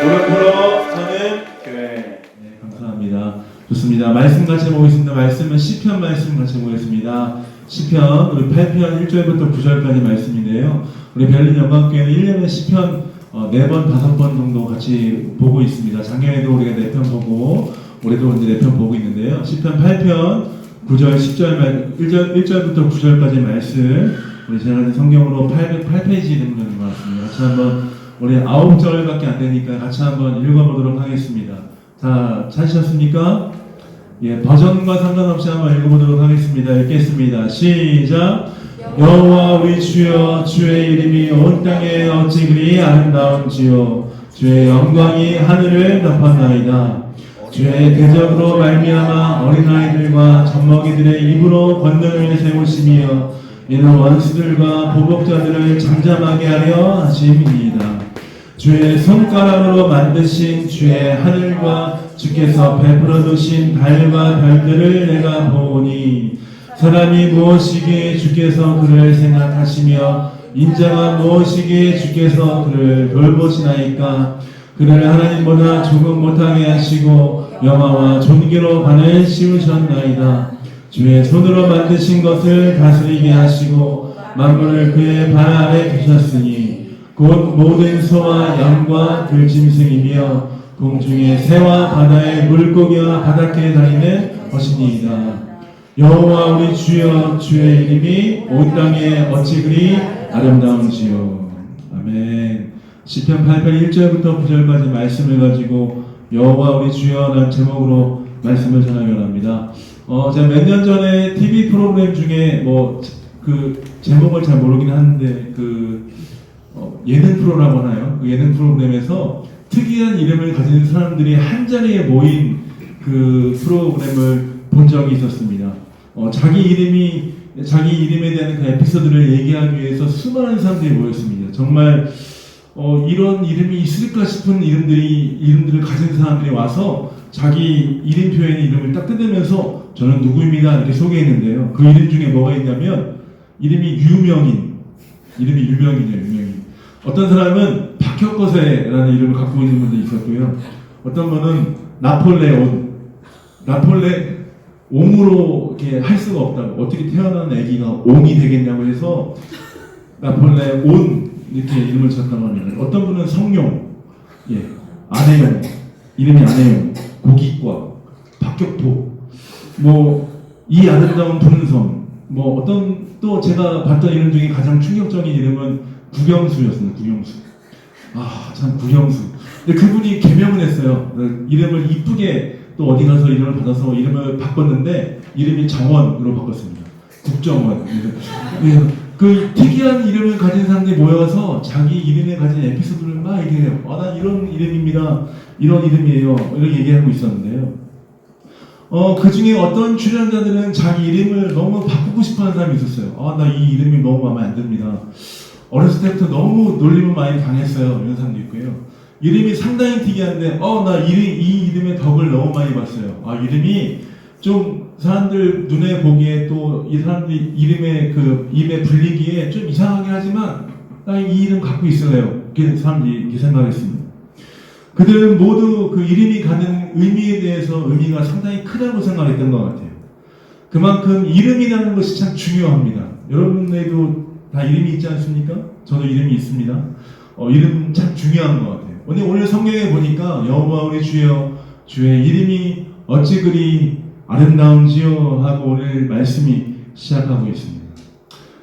무릎 서는 교회. 네, 감사합니다. 좋습니다. 말씀 같이 보겠습니다. 말씀은 시편 말씀 같이 보겠습니다. 시편 우리 8편 1절부터 9절까지 말씀인데요. 우리 별린 영광교회는 1년에 시편 4번, 5번 정도 같이 보고 있습니다. 작년에도 우리가 4편 보고 올해도 이제 4편 보고 있는데요. 시편 8편 9절, 10절, 1절부터 9절까지 말씀 우리 제가 성경으로 8페이지 되는 것 같습니다. 같이 한번 우리 9절밖에 안 되니까 같이 한번 읽어보도록 하겠습니다. 자, 찾으셨습니까? 예, 버전과 상관없이 한번 읽어보도록 하겠습니다. 읽겠습니다. 시작! 여호와 우리 주여, 주의 이름이 온 땅에 어찌 그리 아름다운지요. 주의 영광이 하늘을 덮었나이다. 주의 대적으로 말미암아 어린아이들과 젖먹이들의 입으로 권능을 세우시며 이는 원수들과 보복자들을 잠잠하게 하려 하심이니이다. 주의 손가락으로 만드신 주의 하늘과 주께서 베풀어 두신 달과 별들을 내가 보니 사람이 무엇이기에 주께서 그를 생각하시며 인자가 무엇이기에 주께서 그를 돌보시나이까. 그를 하나님보다 조금 못하게 하시고 영화와 존귀로 반을 씌우셨나이다. 주의 손으로 만드신 것을 다스리게 하시고 만물을 그의 발 아래 두셨으니 곧 모든 소와 양과 들짐승이며 공중의 새와 바다의 물고기와 바닷가에 다니는 것이니이다. 여호와 우리 주여, 주의 이름이 온 땅에 어찌 그리 아름다운지요. 아멘. 시편 8편 1절부터 9절까지 말씀을 가지고 여호와 우리 주여라는 제목으로 말씀을 전하려 합니다. 제가 몇 년 전에 TV 프로그램 중에 그 제목을 잘 모르긴 하는데 예능 프로라고 하나요? 그 예능 프로그램에서 특이한 이름을 가진 사람들이 한 자리에 모인 그 프로그램을 본 적이 있었습니다. 자기 이름에 대한 그 에피소드를 얘기하기 위해서 수많은 사람들이 모였습니다. 정말 이런 이름이 있을까 싶은 이름들을 가진 사람들이 와서 자기 이름 표현의 이름을 딱 뜯으면서 저는 누구입니다 이렇게 소개했는데요. 그 이름 중에 뭐가 있냐면 이름이 유명인이에요. 어떤 사람은 박혁거세라는 이름을 갖고 있는 분도 있었고요. 어떤 분은 옹으로 이렇게 할 수가 없다고, 어떻게 태어난 아기가 옹이 되겠냐고 해서 나폴레온 이렇게 이름을 졌다고 합니다. 어떤 분은 성룡, 안혜영, 이름이 안혜영, 고기과, 박격포, 이 아름다운 분성, 어떤 또 제가 봤던 이름 중에 가장 충격적인 이름은 구경수였습니다. 구경수. 참 구경수. 근데 그분이 개명을 했어요. 이름을 이쁘게 또 어디 가서 이름을 받아서 이름을 바꿨는데 이름이 정원으로 바꿨습니다. 국정원. 그 특이한 이름을 가진 사람들이 모여서 자기 이름에 가진 에피소드를 막 얘기해요. 난 이런 이름입니다. 이런 이름이에요. 이렇게 얘기하고 있었는데요. 그 중에 어떤 출연자들은 자기 이름을 너무 바꾸고 싶어 하는 사람이 있었어요. 나 이 이름이 너무 마음에 안 듭니다. 어렸을 때부터 너무 놀림을 많이 당했어요. 이런 사람도 있고요. 이름이 상당히 특이한데, 나 이 이름의 덕을 너무 많이 봤어요. 이름이 좀 사람들 눈에 보기에 또 이 사람들이 입에 불리기에 좀 이상하게 하지만, 나 이 이름 갖고 있어요. 이렇게 사람들이 이렇게 생각했습니다. 그들은 모두 그 이름이 갖는 의미에 대해서 의미가 상당히 크다고 생각했던 것 같아요. 그만큼 이름이라는 것이 참 중요합니다. 여러분에도 다 이름이 있지 않습니까? 저도 이름이 있습니다. 이름 참 중요한 것 같아요. 오늘 성경에 보니까 여호와 우리 주여, 주의 이름이 어찌 그리 아름다운지요 하고 오늘 말씀이 시작하고 있습니다.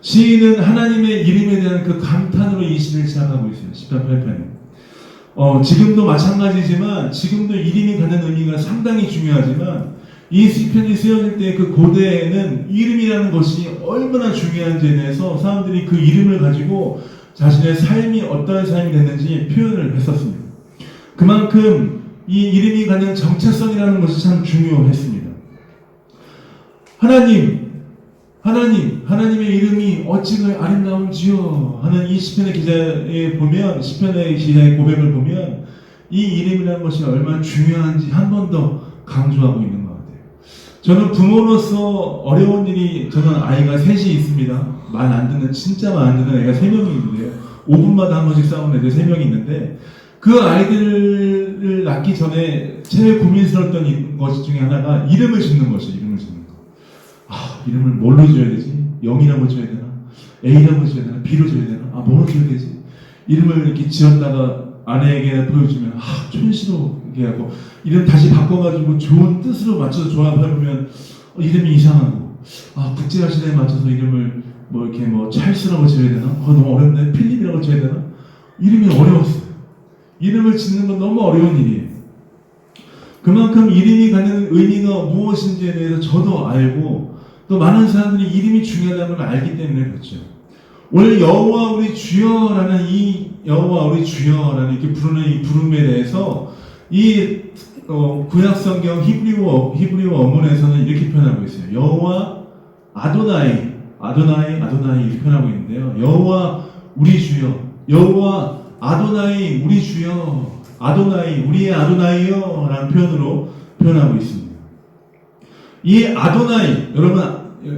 시인은 하나님의 이름에 대한 그 감탄으로 이 시를 시작하고 있어요. 시편 8편에. 지금도 마찬가지지만 지금도 이름이 갖는 의미가 상당히 중요하지만 이 시편이 쓰여질 때 그 고대에는 이름이라는 것이 얼마나 중요한지에 대해서 사람들이 그 이름을 가지고 자신의 삶이 어떠한 삶이 됐는지 표현을 했었습니다. 그만큼 이 이름이 갖는 정체성이라는 것이 참 중요했습니다. 하나님의 이름이 어찌 아름다운지요 하는 이 시편의 기자의 고백을 보면 이 이름이라는 것이 얼마나 중요한지 한 번 더 강조하고 있는 것 같아요. 저는 부모로서 어려운 일이, 저는 아이가 셋이 있습니다. 진짜 말 안 듣는 애가 3명이 있는데요. 5분마다 한 번씩 싸우는 애들 3명이 있는데 그 아이들을 낳기 전에 제일 고민스러웠던 것 중에 하나가 이름을 짓는 것이에요. 이름을 짓는 거. 이름을 뭘로 지어야 되지? 영이라고 지어야 되나? A라고 지어야 되나? B로 지어야 되나? 뭐로 지어야 되지? 이름을 이렇게 지었다가 아내에게 보여주면 촌시로 이렇게 하고 이름 다시 바꿔가지고 좋은 뜻으로 맞춰서 조합해보면 이름이 이상하고 국제화 시대에 맞춰서 이름을 이렇게 찰스라고 지어야 되나? 너무 어렵네. 필립이라고 지어야 되나? 이름이 어려웠어요. 이름을 짓는 건 너무 어려운 일이에요. 그만큼 이름이 갖는 의미가 무엇인지에 대해서 저도 알고 또 많은 사람들이 이름이 중요하다는 걸 알기 때문에 그렇죠. 오늘 여호와 우리 주여라는 이 여호와 우리 주여라는 이렇게 부르는 이 부름에 대해서 이 구약 성경 히브리어 원문에서는 이렇게 표현하고 있어요. 여호와 아도나이 이렇게 표현하고 있는데요. 여호와 우리 주여, 여호와 아도나이 우리 주여, 아도나이 우리의 아도나이여라는 표현으로 표현하고 있습니다. 이 아도나이, 여러분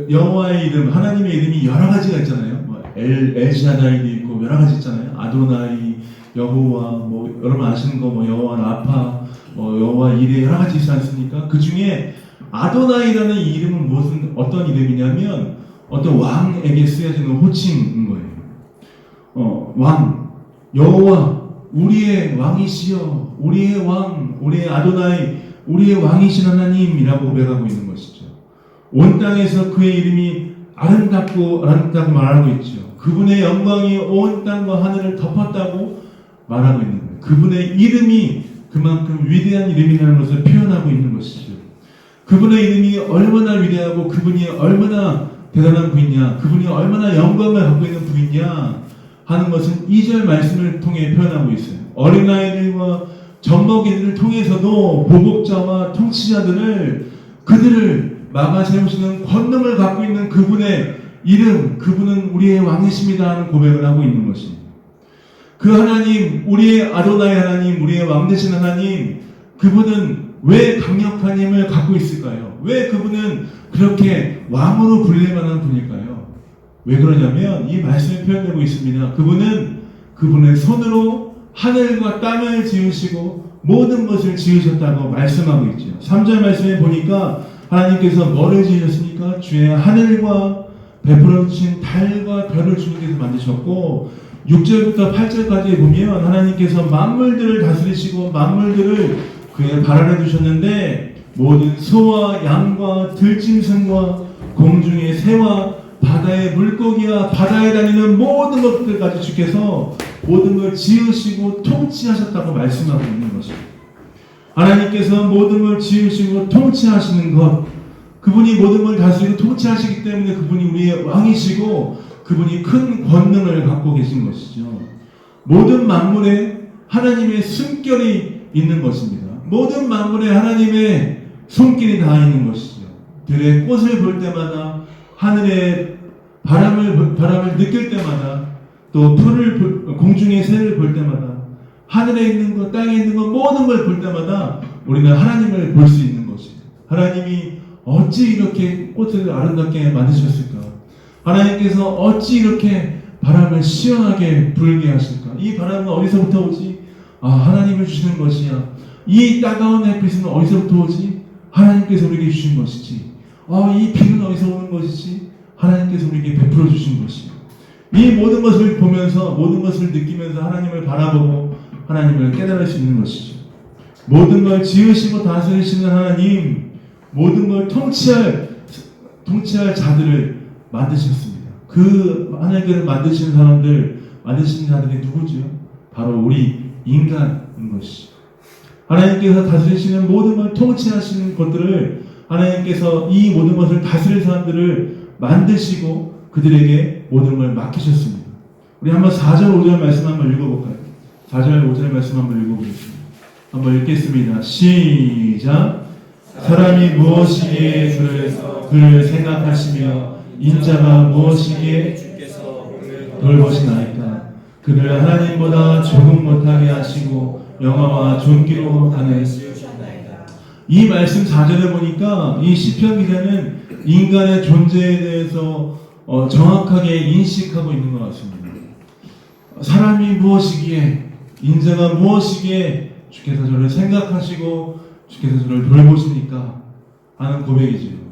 여호와의 이름, 하나님의 이름이 여러 가지가 있잖아요. 엘샤다이도 있고 여러 가지 있잖아요. 아도나이, 여호와, 여러분 아시는 거 여호와 라파, 여호와 이레 여러 가지 있지 않습니까? 그 중에 아도나이라는 이 이름은 어떤 이름이냐면 어떤 왕에게 쓰여지는 호칭인 거예요. 왕, 여호와, 우리의 왕이시여, 우리의 왕, 우리의 아도나이, 우리의 왕이신 하나님이라고 고백하고 있는 것이죠. 온 땅에서 그의 이름이 아름답다고 말하고 있죠. 그분의 영광이 온 땅과 하늘을 덮었다고 말하고 있는 거예요. 그분의 이름이 그만큼 위대한 이름이라는 것을 표현하고 있는 것이죠. 그분의 이름이 얼마나 위대하고 그분이 얼마나 대단한 분이냐, 그분이 얼마나 영광을 갖고 있는 분이냐 하는 것은 2절 말씀을 통해 표현하고 있어요. 어린아이들과 젖먹이들을 통해서도 보복자와 통치자들을 그들을 막아 세우시는 권능을 갖고 있는 그분의 이름, 그분은 우리의 왕이십니다 하는 고백을 하고 있는 것입니다. 그 하나님, 우리의 아도나이 하나님, 우리의 왕 되신 하나님, 그분은 왜 강력한 힘을 갖고 있을까요? 왜 그분은 그렇게 왕으로 불릴 만한 분일까요? 왜 그러냐면 이 말씀에 표현되고 있습니다. 그분은 그분의 손으로 하늘과 땅을 지으시고 모든 것을 지으셨다고 말씀하고 있죠. 3절 말씀에 보니까 하나님께서 뭐를 지으셨습니까? 주의 하늘과 베풀어 주신 달과 별을 주님께서 만드셨고 6절부터 8절까지 보면 하나님께서 만물들을 다스리시고 만물들을 그의 발 아래 두셨는데 모든 소와 양과 들짐승과 공중의 새와 바다의 물고기와 바다에 다니는 모든 것들까지 주께서 모든 걸 지으시고 통치하셨다고 말씀하고 있는 것입니다. 하나님께서 모든 걸 지으시고 통치하시는 것, 그분이 모든 걸 다스리고 통치하시기 때문에 그분이 우리의 왕이시고 그분이 큰 권능을 갖고 계신 것이죠. 모든 만물에 하나님의 숨결이 있는 것입니다. 모든 만물에 하나님의 손길이 다 있는 것이죠. 들의 꽃을 볼 때마다 하늘의 바람을 느낄 때마다 또 공중의 새를 볼 때마다 하늘에 있는 것, 땅에 있는 것 모든 걸 볼 때마다 우리는 하나님을 볼 수 있는 것입니다. 하나님이 어찌 이렇게 꽃을 아름답게 만드셨을까? 하나님께서 어찌 이렇게 바람을 시원하게 불게 하실까? 이 바람은 어디서부터 오지? 하나님을 주시는 것이야. 이 따가운 햇빛은 어디서부터 오지? 하나님께서 우리에게 주신 것이지. 이 비는 어디서 오는 것이지? 하나님께서 우리에게 베풀어 주신 것이야. 이 모든 것을 보면서 모든 것을 느끼면서 하나님을 바라보고 하나님을 깨달을 수 있는 것이죠. 모든 걸 지으시고 다스리시는 하나님, 모든 걸 통치할 자들을 만드셨습니다. 그 하나님께서 만드신 자들이 누구죠? 바로 우리 인간인 것이죠. 하나님께서 다스리시는 모든 걸 통치하시는 것들을 하나님께서 이 모든 것을 다스릴 사람들을 만드시고 그들에게 모든 걸 맡기셨습니다. 우리 한번 4절 5절 말씀 한번 읽어볼까요? 4절 5절 말씀 한번 읽어보겠습니다. 한번 읽겠습니다. 시작. 사람이 무엇이기에 그를 생각하시며 인자가 무엇이기에 돌보시나이까. 그를 하나님보다 조금 못하게 하시고 영화와 존귀로 하는 이 말씀 4절에 보니까 이 시편 기자는 인간의 존재에 대해서 정확하게 인식하고 있는 것 같습니다. 사람이 무엇이기에 인자가 무엇이기에 주께서 저를 생각하시고 주께서 저를 돌보시니까 하는 고백이지요.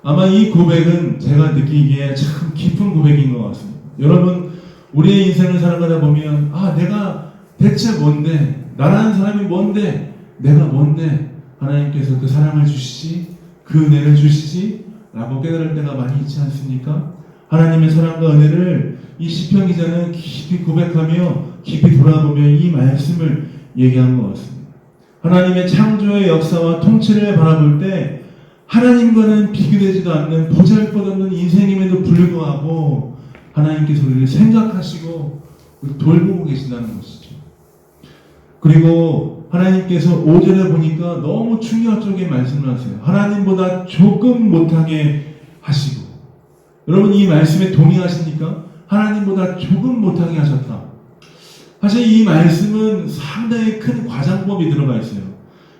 아마 이 고백은 제가 느끼기에 참 깊은 고백인 것 같습니다. 여러분, 우리의 인생을 살아가다 보면 내가 대체 뭔데? 나라는 사람이 뭔데? 내가 뭔데? 하나님께서 그 사랑을 주시지? 그 은혜를 주시지? 라고 깨달을 때가 많이 있지 않습니까? 하나님의 사랑과 은혜를 이 시편 기자는 깊이 고백하며 깊이 돌아보며 이 말씀을 얘기한 것 같습니다. 하나님의 창조의 역사와 통치를 바라볼 때 하나님과는 비교되지도 않는 보잘것없는 인생임에도 불구하고 하나님께서 우리를 생각하시고 돌보고 계신다는 것이죠. 그리고 하나님께서 5절에 보니까 너무 충격적인 말씀을 하세요. 하나님보다 조금 못하게 하시고. 여러분, 이 말씀에 동의하십니까? 하나님보다 조금 못하게 하셨다. 사실 이 말씀은 상당히 큰 과장법이 들어가 있어요.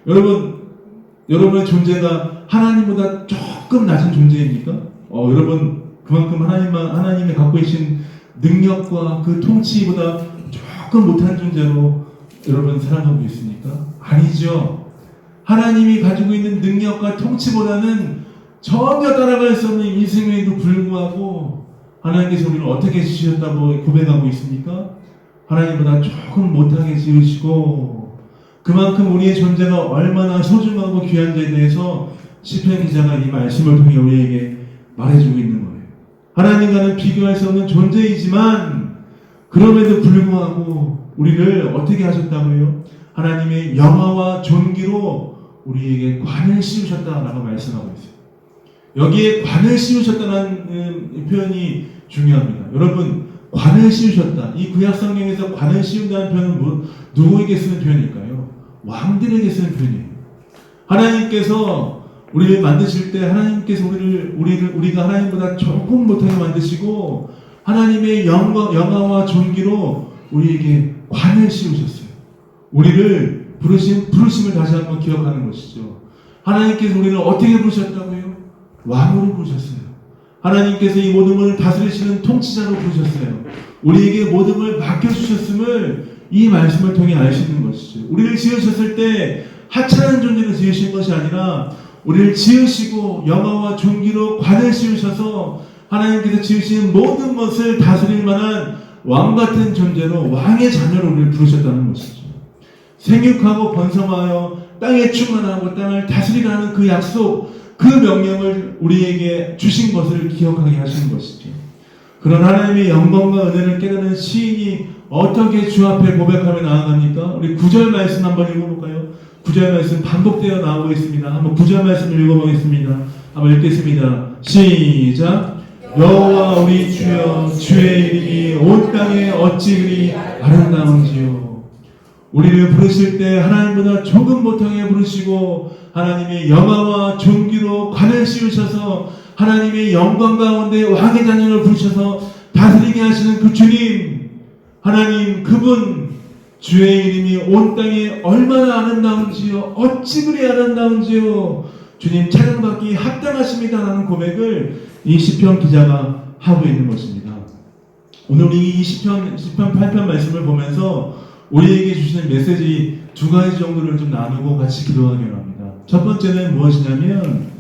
여러분의 존재가 하나님보다 조금 낮은 존재입니까? 여러분, 그만큼 하나님이 갖고 계신 능력과 그 통치보다 조금 못한 존재로 여러분 살아가고 있습니까? 아니죠. 하나님이 가지고 있는 능력과 통치보다는 전혀 따라갈 수 없는 인생에도 불구하고 하나님께서 우리를 어떻게 지으셨다고 고백하고 있습니까? 하나님보다 조금 못하게 지으시고 그만큼 우리의 존재가 얼마나 소중하고 귀한지에 대해서 시편 기자가 이 말씀을 통해 우리에게 말해주고 있는 거예요. 하나님과는 비교할 수 없는 존재이지만 그럼에도 불구하고 우리를 어떻게 하셨다고요? 하나님의 영화와 존귀로 우리에게 관을 씌우셨다라고 말씀하고 있어요. 여기에 관을 씌우셨다는 표현이 중요합니다. 여러분, 관을 씌우셨다. 이 구약 성경에서 관을 씌운다는 표현은 누구에게 쓰는 표현일까요? 왕들에게 쓰는 표현이에요. 하나님께서 우리를 만드실 때 하나님께서 우리가 하나님보다 조금 못하게 만드시고 하나님의 영화와 존귀로 우리에게 관을 씌우셨어요. 우리를 부르심을 다시 한번 기억하는 것이죠. 하나님께서 우리를 어떻게 부르셨다고요? 왕으로 부르셨어요. 하나님께서 이 모든 것을 다스리시는 통치자로 부르셨어요. 우리에게 모든 걸 맡겨주셨음을 이 말씀을 통해 알 수 있는 것이죠. 우리를 지으셨을 때 하찮은 존재로 지으신 것이 아니라 우리를 지으시고 영화와 존귀로 관을 씌우셔서 하나님께서 지으신 모든 것을 다스릴 만한 왕같은 존재로 왕의 자녀로 우리를 부르셨다는 것이죠. 생육하고 번성하여 땅에 충만하고 땅을 다스리라는 그 약속, 그 명령을 우리에게 주신 것을 기억하게 하시는 것이죠. 그런 하나님의 영광과 은혜를 깨닫는 시인이 어떻게 주 앞에 고백하며 나아갑니까? 우리 9절 말씀 한번 읽어볼까요? 9절 말씀 반복되어 나오고 있습니다. 한번 9절 말씀을 읽어보겠습니다. 한번 읽겠습니다. 시작! 여호와 우리 주여, 주의 이름이 온 땅에 어찌 그리 아름다운지요. 우리를 부르실 때 하나님보다 조금 못하게 부르시고 하나님의 영화와 존귀로 관을 씌우셔서 하나님의 영광 가운데 왕의 자녀를 부르셔서 다스리게 하시는 그 주님, 하나님 그분, 주의 이름이 온 땅에 얼마나 아름다운지요, 어찌 그리 아름다운지요, 주님 찬양받기 합당하십니다라는 고백을 이 시편 기자가 하고 있는 것입니다. 오늘 우리 이 시편 8편 말씀을 보면서 우리에게 주시는 메시지 두 가지 정도를 좀 나누고 같이 기도하기로 합니다. 첫 번째는 무엇이냐면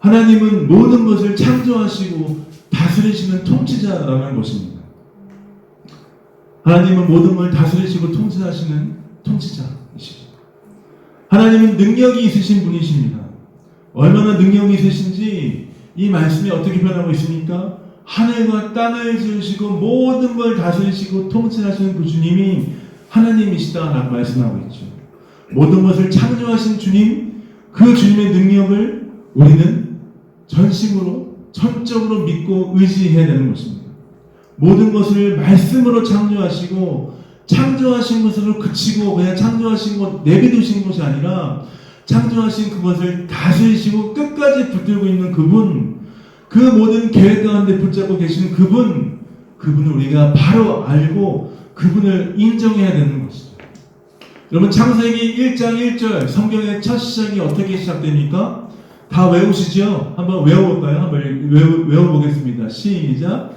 하나님은 모든 것을 창조하시고 다스리시는 통치자라는 것입니다. 하나님은 모든 걸 다스리시고 통치하시는 통치자이시죠. 하나님은 능력이 있으신 분이십니다. 얼마나 능력이 있으신지 이 말씀이 어떻게 표현하고 있습니까? 하늘과 땅을 지으시고 모든 걸 다스리시고 통치하시는 그 주님이 하나님이시다라고 말씀하고 있죠. 모든 것을 창조하신 주님, 그 주님의 능력을 우리는 전심으로 전적으로 믿고 의지해야 되는 것입니다. 모든 것을 말씀으로 창조하시고 창조하신 것으로 그치고 그냥 창조하신 것 내비두신 것이 아니라 창조하신 그것을 다스리시고 끝까지 붙들고 있는 그분, 그 모든 계획 가운데 붙잡고 계시는 그분을 우리가 바로 알고 그분을 인정해야 되는 것이죠. 여러분, 창세기 1장 1절 성경의 첫 시작이 어떻게 시작됩니까? 다 외우시죠? 한번 외워볼까요? 한번 외워보겠습니다. 시작!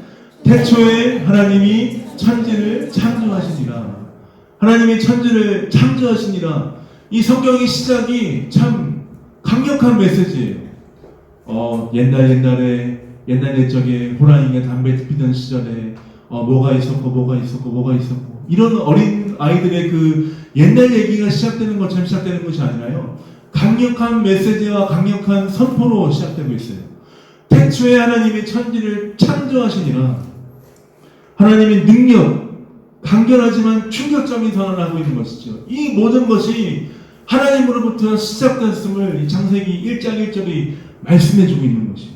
태초에 하나님이 천지를 창조하시니라. 하나님이 천지를 창조하시니라. 이 성경의 시작이 참 강력한 메시지예요. 옛날 옛적에 호랑이가 담배 피던 시절에 뭐가 있었고 이런 어린 아이들의 그 옛날 얘기가 시작되는 것처럼 시작되는 것이 아니라요. 강력한 메시지와 강력한 선포로 시작되고 있어요. 태초에 하나님이 천지를 창조하시니라. 하나님의 능력, 간결하지만 충격적인 선언을 하고 있는 것이죠. 이 모든 것이 하나님으로부터 시작됐음을 창세기 1장 1절이 말씀해주고 있는 것이에요.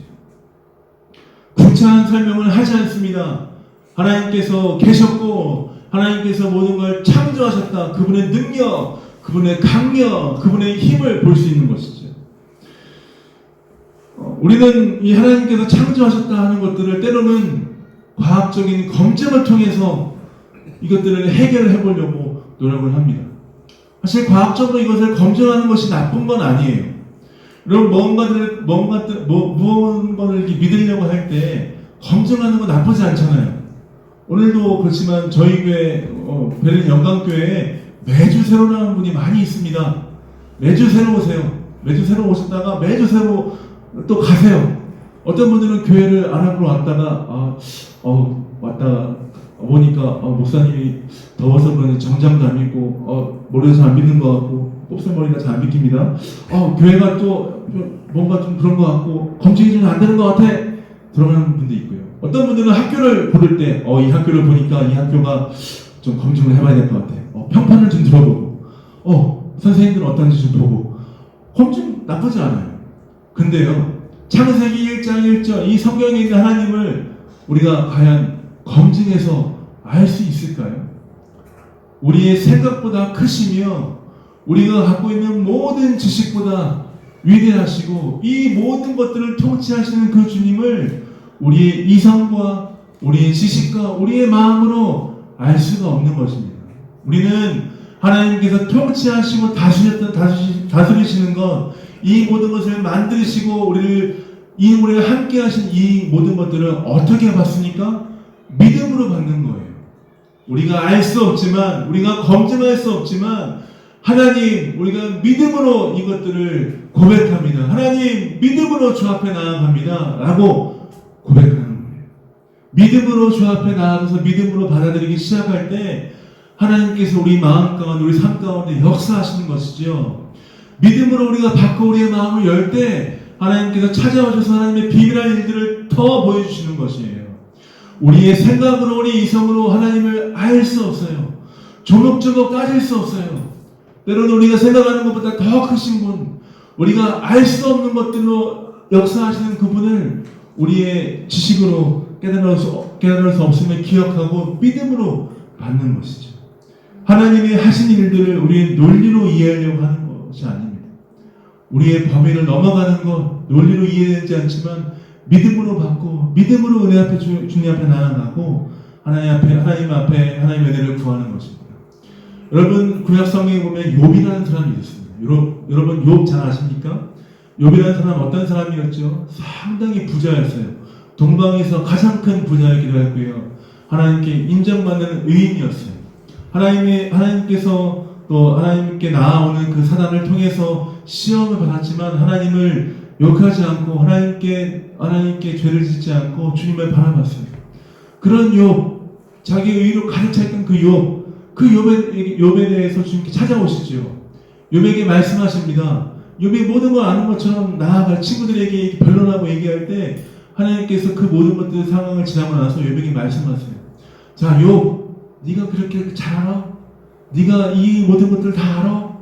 구차한 설명을 하지 않습니다. 하나님께서 계셨고 하나님께서 모든 걸 창조하셨다. 그분의 능력, 그분의 강력, 그분의 힘을 볼 수 있는 것이죠. 우리는 이 하나님께서 창조하셨다 하는 것들을 때로는 과학적인 검증을 통해서 이것들을 해결해 보려고 노력을 합니다. 사실 과학적으로 이것을 검증하는 것이 나쁜 건 아니에요. 여러분 무언가를 믿으려고 할 때 검증하는 건 나쁘지 않잖아요. 오늘도 그렇지만 저희 교회 베른 영광교회에 매주 새로 나오는 분이 많이 있습니다. 매주 새로 오세요. 매주 새로 오셨다가 매주 새로 또 가세요. 어떤 분들은 교회를 안 하고 왔다가 왔다가 보니까 목사님이 더워서 그런지 정장도 안 입고 머리도 잘 안 믿는 것 같고 곱슬머리가 잘 안 믿깁니다. 교회가 또 뭔가 좀 그런 것 같고 검증이 좀 안 되는 것 같아. 들어가는 분도 있고요. 어떤 분들은 학교를 고를 때 이 학교를 보니까 이 학교가 좀 검증을 해봐야 될 것 같아. 평판을 좀 들어보고 선생님들은 어떤지 좀 보고. 검증 나쁘지 않아요. 근데요, 창세기 1장 1절 이 성경에 있는 하나님을 우리가 과연 검증해서 알 수 있을까요? 우리의 생각보다 크시며 우리가 갖고 있는 모든 지식보다 위대하시고 이 모든 것들을 통치하시는 그 주님을 우리의 이성과 우리의 지식과 우리의 마음으로 알 수가 없는 것입니다. 우리는 하나님께서 통치하시고 다스리시는 것, 이 모든 것을 만드시고 우리를 함께 하신 이 모든 것들을 어떻게 봤습니까? 믿음으로 받는 거예요. 우리가 알 수 없지만, 우리가 검증할 수 없지만, 하나님, 우리가 믿음으로 이것들을 고백합니다. 하나님, 믿음으로 주 앞에 나아갑니다. 라고 고백하는 거예요. 믿음으로 주 앞에 나아가서 믿음으로 받아들이기 시작할 때, 하나님께서 우리 마음 가운데, 우리 삶 가운데 역사하시는 것이죠. 믿음으로 우리가 받고 우리의 마음을 열 때, 하나님께서 찾아오셔서 하나님의 비밀한 일들을 더 보여주시는 것이에요. 우리의 생각으로, 우리 이성으로 하나님을 알 수 없어요. 조목조목 따질 수 없어요. 때로는 우리가 생각하는 것보다 더 크신 분, 우리가 알 수 없는 것들로 역사하시는 그분을 우리의 지식으로 깨달을 수 없음을 기억하고 믿음으로 받는 것이죠. 하나님이 하신 일들을 우리의 논리로 이해하려고 하는 것이 아닙니다. 우리의 범위를 넘어가는 것, 논리로 이해되지 않지만 믿음으로 받고 믿음으로 은혜 앞에 주님 앞에 나아가고 하나님 앞에 하나님의 은혜를 구하는 것입니다. 여러분 구약 성경에 보면 욥이라는 사람이 있었습니다. 여러분 욥 잘 아십니까? 욥이라는 사람 어떤 사람이었죠? 상당히 부자였어요. 동방에서 가장 큰 부자이기도 했고요. 하나님께 인정받는 의인이었어요. 하나님께서 또 하나님께 나아오는 그 사단을 통해서 시험을 받았지만 하나님을 욕하지 않고 하나님께 죄를 짓지 않고 주님을 바라봤어요. 그런 욥, 자기 의로 가득 찼던 그 욥에 대해서 주님께 찾아오시죠. 욥에게 말씀하십니다. 욥이 모든 걸 아는 것처럼 나아갈 친구들에게 변론하고 얘기할 때 하나님께서 그 모든 것들 상황을 지나고 나서 욥에게 말씀하세요. 자, 욥, 네가 그렇게 잘 알아? 네가 이 모든 것들을 다 알아?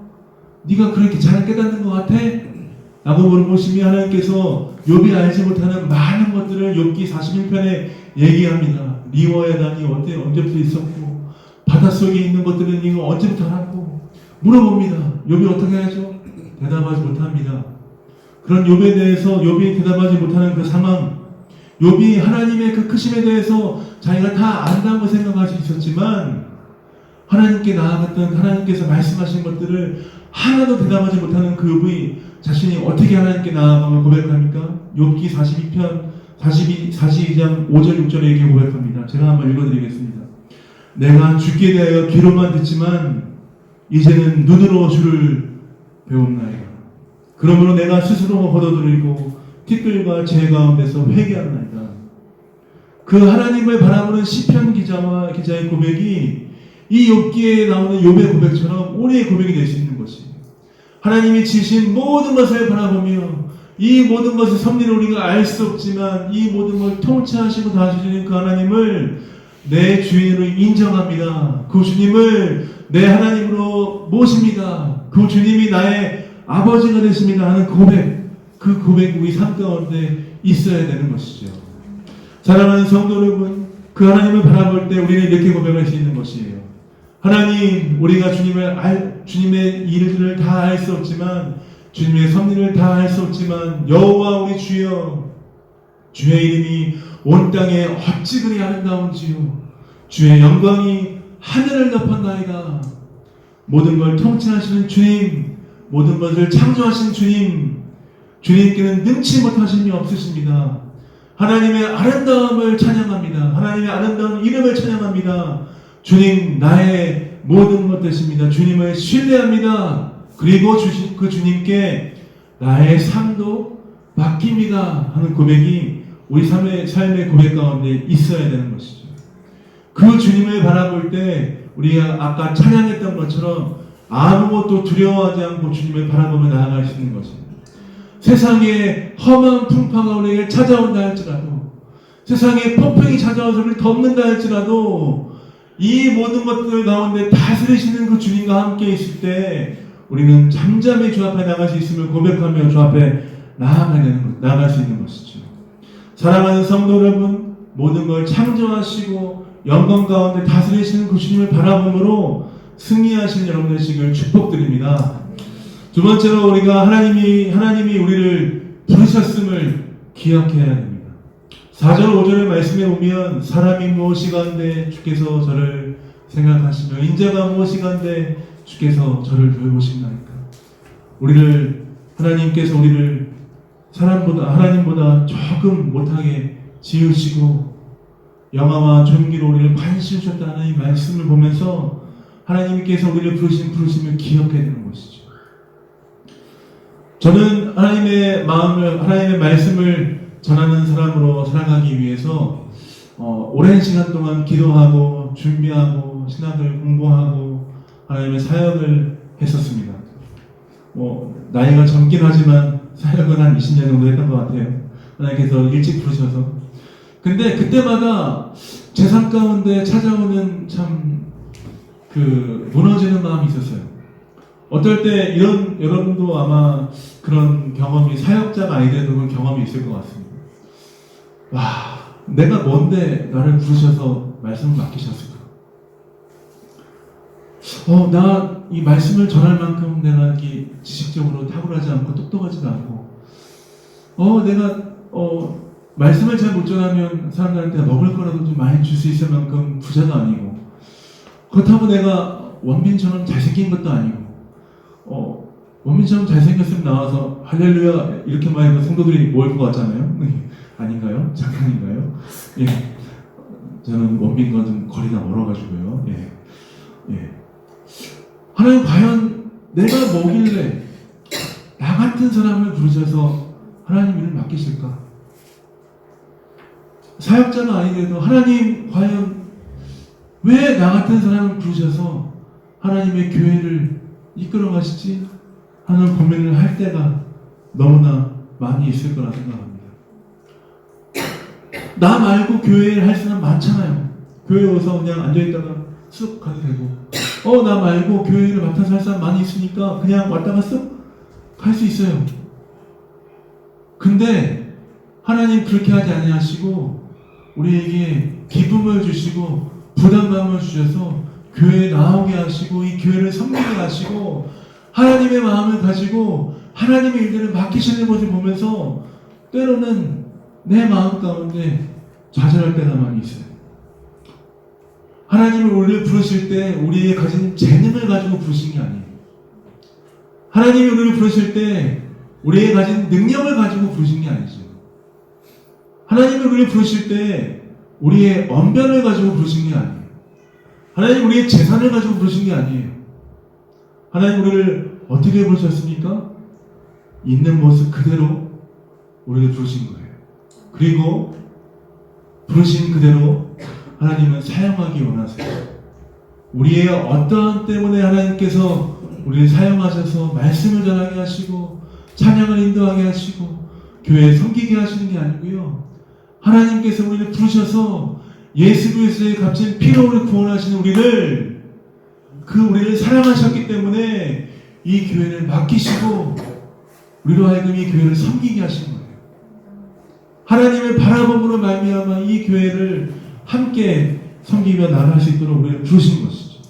네가 그렇게 잘 깨닫는 것 같아? 라고 물어보시며 하나님께서 욥이 알지 못하는 많은 것들을 욥기 41편에 얘기합니다. 리워의 단이 언제부터 있었고 바닷속에 있는 것들은 이거 언제부터 알았고 물어봅니다. 욥이 어떻게 하죠? 대답하지 못합니다. 그런 욥에 대해서 욥이 대답하지 못하는 그 상황, 욥이 하나님의 그 크심에 대해서 자기가 다 안다고 생각할 수 있었지만 하나님께 나아갔던 하나님께서 말씀하신 것들을 하나도 대답하지 못하는 그 욥이 자신이 어떻게 하나님께 나아가며 고백합니까? 욥기 42장 5절 6절에 이렇게 고백합니다. 제가 한번 읽어드리겠습니다. 내가 주께 대하여 귀로만 듣지만 이제는 눈으로 주를 배웠나이다. 그러므로 내가 스스로 걷어들이고 티끌과 재 가운데서 회개하나이다. 그 하나님을 바라보는 시편 기자의 고백이 이 욥기에 나오는 욥의 고백처럼 우리의 고백이 될 수 있는 것이, 하나님이 지으신 모든 것을 바라보며 이 모든 것의 섭리를 우리가 알 수 없지만 이 모든 걸 통치하시고 다스리는 그 하나님을 내 주인으로 인정합니다. 그 주님을 내 하나님으로 모십니다. 그 주님이 나의 아버지가 되십니다 하는 고백, 그 고백이 우리 삶 가운데 있어야 되는 것이죠. 사랑하는 성도 여러분, 그 하나님을 바라볼 때 우리는 이렇게 고백할 수 있는 것이에요. 하나님, 우리가 주님의 일들을 다 알 수 없지만, 주님의 섭리를 다 알 수 없지만, 여호와 우리 주여, 주의 이름이 온 땅에 어찌 그리 아름다운지요. 주의 영광이 하늘을 덮었나이다. 모든 걸 통치하시는 주님, 모든 것을 창조하신 주님, 주님께는 능치 못하심이 없으십니다. 하나님의 아름다움을 찬양합니다. 하나님의 아름다운 이름을 찬양합니다. 주님, 나의 모든 것 되십니다. 주님을 신뢰합니다. 그리고 그 주님께 나의 삶도 맡깁니다 하는 고백이 우리 삶의 고백 가운데 있어야 되는 것이죠. 그 주님을 바라볼 때 우리가 아까 찬양했던 것처럼 아무것도 두려워하지 않고 주님을 바라보며 나아갈 수 있는 것입니다. 세상에 험한 풍파가 우리에게 찾아온다 할지라도, 세상에 폭풍이 찾아와서 우리를 덮는다 할지라도, 이 모든 것들 가운데 다스리시는 그 주님과 함께 있을 때 우리는 잠잠히 주 앞에 나갈 수 있음을 고백하며 주 앞에 나아갈 수 있는 것이죠. 사랑하는 성도 여러분, 모든 걸 창조하시고 영광 가운데 다스리시는 그 주님을 바라봄으로 승리하시는 여러분 되시길 축복드립니다. 두 번째로 우리가 하나님이 우리를 부르셨음을 기억해야 됩니다. 4절 5절의 말씀에 보면 사람이 무엇이간데 주께서 저를 생각하시며 인자가 무엇이간데 주께서 저를 돌보신다니까. 하나님께서 우리를 하나님보다 조금 못하게 지으시고 영화와 존귀로 우리를 관심 주셨다는 이 말씀을 보면서 하나님께서 우리를 부르신 부르심을 기억해야 되는 것이죠. 저는 하나님의 말씀을 전하는 사람으로 살아가기 위해서 오랜 시간 동안 기도하고 준비하고 신학을 공부하고 하나님의 사역을 했었습니다. 나이가 젊긴 하지만 사역은 한 20년 정도 했던 것 같아요. 하나님께서 일찍 부르셔서. 근데 그때마다 제 삶 가운데 찾아오는 무너지는 마음이 있었어요. 어떨 때 여러분도 아마 그런 경험이, 사역자가 아니더라도 그런 경험이 있을 것 같습니다. 와, 내가 뭔데 나를 부르셔서 말씀을 맡기셨을까? 나 이 말씀을 전할 만큼 내가 지식적으로 탁월하지 않고 똑똑하지도 않고, 내가 말씀을 잘 못 전하면 사람들한테 먹을 거라도 좀 많이 줄 수 있을 만큼 부자가 아니고, 그렇다고 내가 원빈처럼 잘생긴 것도 아니고, 원빈처럼 잘생겼으면 나와서 할렐루야 이렇게 말하면 성도들이 모일 것 같잖아요. 아닌가요? 장난인가요? 예. 저는 원빈과 좀 거리가 멀어가지고요. 예. 하나님, 과연 내가 뭐길래 나 같은 사람을 부르셔서 하나님 일을 맡기실까? 사역자가 아니더라도 하나님, 과연 왜 나 같은 사람을 부르셔서 하나님의 교회를 이끌어 가시지? 하는 고민을 할 때가 너무나 많이 있을 거라 생각합니다. 나 말고 교회를 할 사람 많잖아요. 교회에 와서 그냥 앉아있다가 쓱 가도 되고, 나 말고 교회를 맡아서 할 사람 많이 있으니까 그냥 왔다가 쓱 갈 수 있어요. 근데 하나님 그렇게 하지 아니하시고 우리에게 기쁨을 주시고 부담감을 주셔서 교회에 나오게 하시고 이 교회를 섬기게 하시고 하나님의 마음을 가지고 하나님의 일들을 맡기시는 것을 보면서 때로는 내 마음 가운데 좌절할 때가 많이 있어요. 하나님을 우리를 부르실 때 우리의 가진 재능을 가지고 부르신 게 아니에요. 하나님이 우리를 부르실 때 우리의 가진 능력을 가지고 부르신 게 아니죠. 하나님이 우리를 부르실 때 우리의 언변을 가지고 부르신 게 아니에요. 하나님 우리의 재산을 가지고 부르신 게 아니에요. 하나님 우리를 어떻게 부르셨습니까? 있는 모습 그대로 우리를 부르신 거예요. 그리고 부르신 그대로 하나님은 사용하기 원하세요. 우리의 어떠한 때문에 하나님께서 우리를 사용하셔서 말씀을 전하게 하시고 찬양을 인도하게 하시고 교회에 섬기게 하시는 게 아니고요. 하나님께서 우리를 부르셔서 예수 그리스도의 값진 피로 우리를 구원하시는 우리를 사랑하셨기 때문에 이 교회를 맡기시고 우리로 하여금 이 교회를 섬기게 하신 거예요. 하나님의 바라봄으로 말미암아 이 교회를 함께 섬기며 나갈 수 있도록 우리를 부르신 것이죠.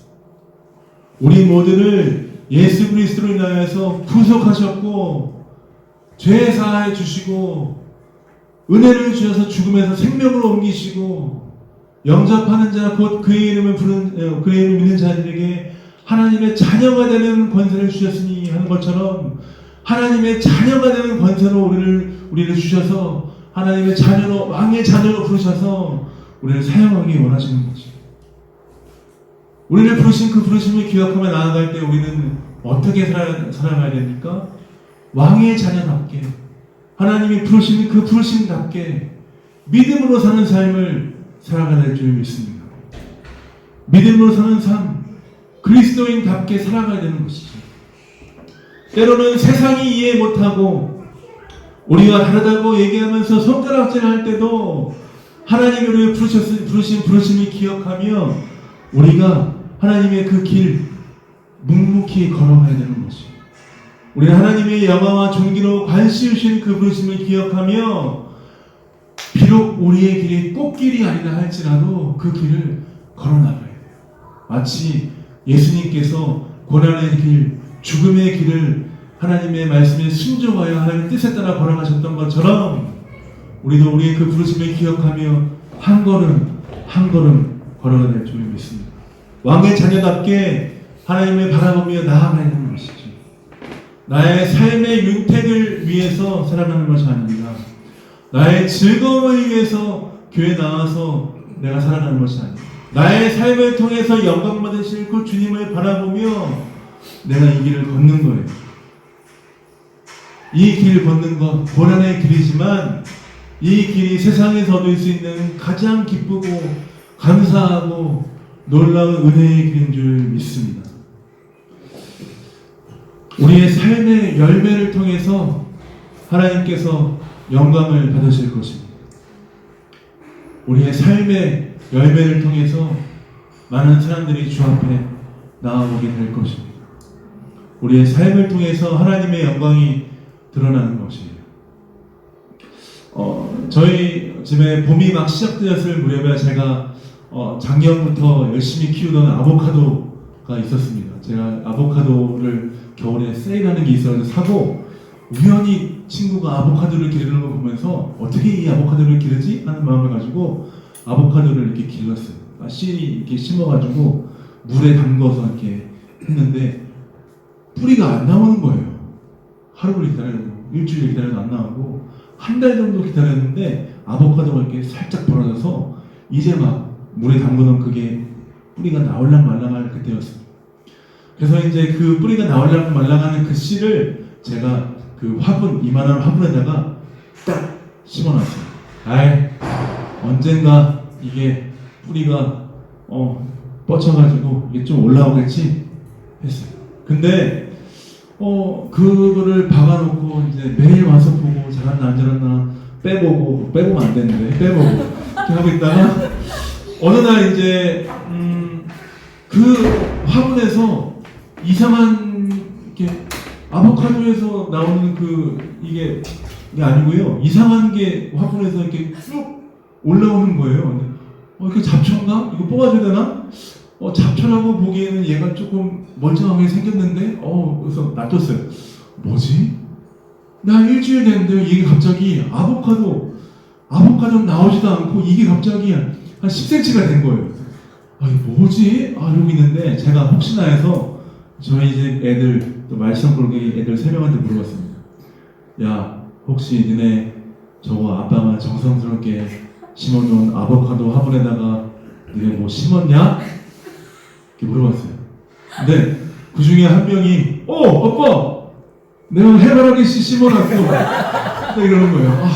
우리 모두를 예수 그리스도로 인하여서 구속하셨고 죄 사하여 주시고 은혜를 주셔서 죽음에서 생명으로 옮기시고 영접하는 자 곧 그의 이름을 믿는 자들에게 하나님의 자녀가 되는 권세를 주셨으니 하는 것처럼 하나님의 자녀가 되는 권세로 우리를 주셔서 하나님의 자녀로 왕의 자녀로 부르셔서 우리를 사용하기 원하시는 거죠. 우리를 부르신 그 부르심을 기억하며 나아갈 때 우리는 어떻게 살아가야 됩니까? 왕의 자녀답게 하나님이 부르시는 그 부르심답게 믿음으로 사는 삶을 살아가야 될 줄 믿습니다. 믿음으로 사는 삶, 그리스도인답게 살아가야 되는 것이죠. 때로는 세상이 이해 못하고 우리와 다르다고 얘기하면서 손가락질 할 때도 하나님이 우리를 부르신 부르심을 기억하며 우리가 하나님의 그 길 묵묵히 걸어가야 되는 것이죠. 우리는 하나님의 영광과 존귀로 관시우신 그 부르심을 기억하며 비록 우리의 길이 꽃길이 아니라 할지라도 그 길을 걸어나가야 돼요. 마치 예수님께서 고난의 길, 죽음의 길을 하나님의 말씀에 순종하여 하나님의 뜻에 따라 걸어가셨던 것처럼 우리도 우리의 그 부르심을 기억하며 한 걸음 한 걸음 걸어가야 될 줄 믿습니다. 왕의 자녀답게 하나님을 바라보며 나아가야 하는 것이죠. 나의 삶의 윤택을 위해서 살아가는 것이 아닙니다. 나의 즐거움을 위해서 교회 나와서 내가 살아가는 것이 아닙니다. 나의 삶을 통해서 영광 받으실 그 주님을 바라보며 내가 이 길을 걷는 거예요. 이 길 걷는 것 고난의 길이지만 이 길이 세상에서 얻을 수 있는 가장 기쁘고 감사하고 놀라운 은혜의 길인 줄 믿습니다. 우리의 삶의 열매를 통해서 하나님께서 영광을 받으실 것입니다. 우리의 삶의 열매를 통해서 많은 사람들이 주 앞에 나아오게 될 것입니다. 우리의 삶을 통해서 하나님의 영광이 드러나는 것이에요. 저희 집에 봄이 막 시작되었을 무렵에 제가 작년부터 열심히 키우던 아보카도가 있었습니다. 제가 아보카도를 겨울에 세일하는 게 있어서 사고 우연히 친구가 아보카도를 기르는 걸 보면서 어떻게 이 아보카도를 기르지? 하는 마음을 가지고 아보카도를 이렇게 길렀어요. 씨를 이렇게 심어가지고 물에 담궈서 이렇게 했는데 뿌리가 안 나오는 거예요. 하루를 기다려도 일주일 기다려도 안 나오고 한 달 정도 기다렸는데 아보카도가 이렇게 살짝 벌어져서 이제 막 물에 담궈놓은 그게 뿌리가 나올랑 말랑할 그때였어요. 그래서 이제 그 뿌리가 나올랑 말랑하는 그 씨를 제가 그 화분, 이만한 화분에다가 딱 심어놨어요. 언젠가 이게 뿌리가 뻗쳐가지고 이게 좀 올라오겠지 했어요. 근데 그거를 박아놓고 이제 매일 와서 보고 자랐나 안 자랐나 빼보면 안 되는데 빼보고 이렇게 하고 있다가 어느 날 이제 그 화분에서 이상한 이렇게 아보카도에서 나오는 이게 아니고요. 이상한 게 화분에서 이렇게 쭉 올라오는 거예요. 이거 잡초인가? 이거 뽑아줘야 되나? 잡초라고 보기에는 얘가 조금 멀쩡하게 생겼는데, 그래서 놔뒀어요. 뭐지? 나 일주일 됐는데 이게 갑자기 아보카도 나오지도 않고 이게 갑자기 한 10cm가 된 거예요. 이게 뭐지? 이러고 있는데 제가 혹시나 해서 저희 집 애들, 또 말썽꾸러기 애들 3명한테 물어봤습니다. 야, 혹시 니네 저거 아빠가 정성스럽게 심어놓은 아보카도 화분에다가 니네 뭐 심었냐? 이렇게 물어봤어요. 근데 그 중에 한 명이 오빠 내가 해바라기 씨 심어놨고 이러는 거예요.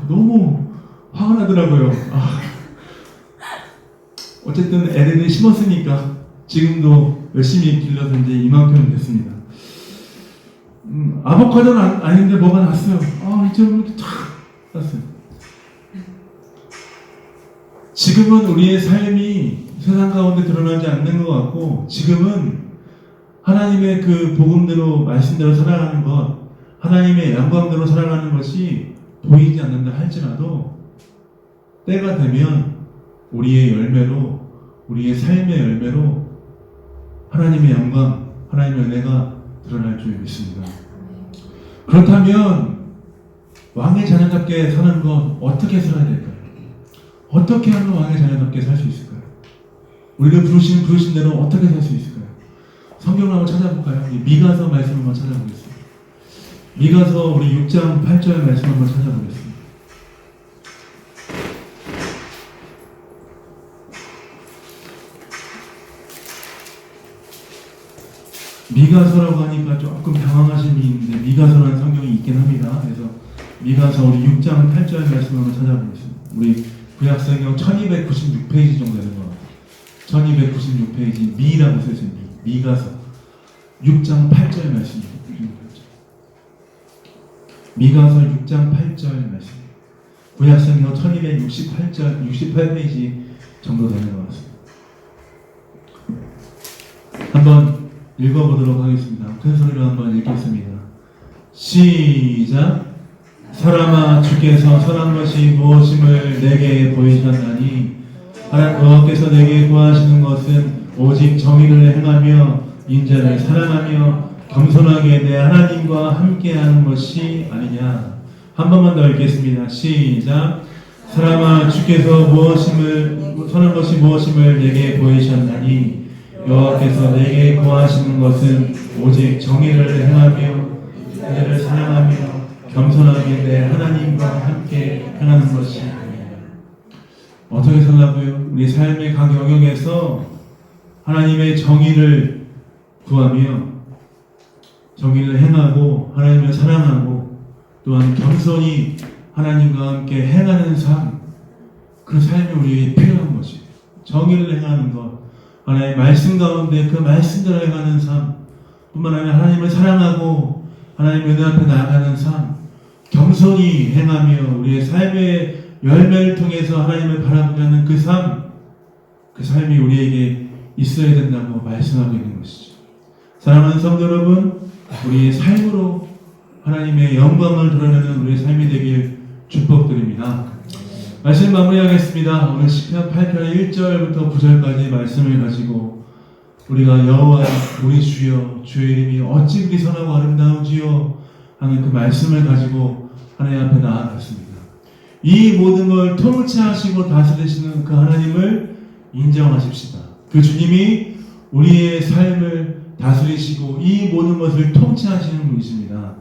너무 화가 나더라고요. 어쨌든 애들이 심었으니까 지금도 열심히 길러서 이제 이만큼 됐습니다. 아보카도는 아닌데 뭐가 났어요. 이쪽으로 이렇게 탁 났어요. 지금은 우리의 삶이 세상 가운데 드러나지 않는 것 같고, 지금은 하나님의 그 복음대로, 말씀대로 살아가는 것, 하나님의 영광대로 살아가는 것이 보이지 않는다 할지라도 때가 되면 우리의 열매로, 우리의 삶의 열매로 하나님의 영광, 하나님의 은혜가 드러날 줄 믿습니다. 그렇다면 왕의 자녀답게 사는 것 어떻게 살아야 될까요? 어떻게 하면 왕의 자녀답게 살 수 있을까요? 우리가 부르신 대로 어떻게 살 수 있을까요? 성경을 한번 찾아볼까요? 미가서 말씀 한번 찾아보겠습니다. 미가서 우리 6장 8절 말씀 한번 찾아보겠습니다. 미가서라고 하니까 조금 당황하신 분이 있는데 미가서라는 성경이 있긴 합니다. 그래서 미가서 우리 6장 8절 말씀 한번 찾아보겠습니다. 우리 구약성경 1296페이지 정도 되는 것 같아요. 1296페이지 미라고 써있습니다. 미가서 6장 8절 말씀입니다. 미가서 6장 8절 말씀. 구약성경 1268페이지 정도 되는 것 같습니다. 한번 읽어보도록 하겠습니다. 큰 소리로 한번 읽겠습니다. 시작. 사람아, 주께서 선한 것이 무엇임을 내게 보이셨나니 여호와께서 내게 구하시는 것은 오직 정의를 행하며 인자를 사랑하며 겸손하게 내 하나님과 함께하는 것이 아니냐. 한 번만 더 읽겠습니다. 시작. 사람아, 주께서 선한 것이 무엇임을 내게 보이셨나니 여호와께서 내게 구하시는 것은 오직 정의를 행하며 인자를 사랑하며 겸손하게 내 하나님과 함께 행하는 것이 아니냐. 어떻게 살라고요? 우리 삶의 각 영역에서 하나님의 정의를 구하며 정의를 행하고 하나님을 사랑하고 또한 겸손히 하나님과 함께 행하는 삶, 그 삶이 우리에게 필요한 것이 정의를 행하는 것, 하나님의 말씀 가운데 그 말씀대로 행하는 삶, 뿐만 아니라 하나님을 사랑하고 하나님의 은혜 앞에 나아가는 삶, 겸손히 행하며 우리의 삶의 열매를 통해서 하나님을 바라보는 그 삶, 그 삶이 우리에게 있어야 된다고 말씀하고 있는 것이죠. 사랑하는 성도 여러분, 우리의 삶으로 하나님의 영광을 드러내는 우리의 삶이 되길 축복드립니다. 말씀 마무리하겠습니다. 오늘 시편 8편 1절부터 9절까지 말씀을 가지고 우리가 여호와 우리 주여, 주의 이름이 어찌 그리 선하고 아름다운지요 하는 그 말씀을 가지고 하나님 앞에 나아갔습니다. 이 모든 걸 통치하시고 다스리시는 그 하나님을 인정하십시다. 그 주님이 우리의 삶을 다스리시고 이 모든 것을 통치하시는 분이십니다.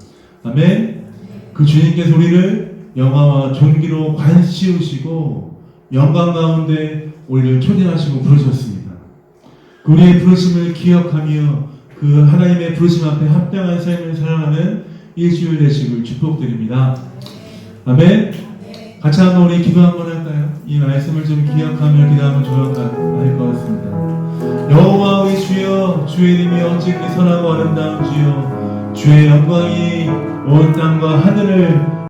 아멘. 그 주님께서 우리를 영화와 존귀로 관씌우시고 영광 가운데 우리를 초대하시고 부르셨습니다. 우리의 부르심을 기억하며 그 하나님의 부르심 앞에 합당한 삶을 살아가는 일주일 되시길 축복드립니다. 아멘. 같이 한번 우리 기도 한번 할까요? 이 말씀을 좀 기억하며 기도하면 좋을 것 같습니다. 여호와 우리 주여, 주의 이름이 어찌 그리 선하고 아름다운지요, 주의 영광이 온 땅과 하늘을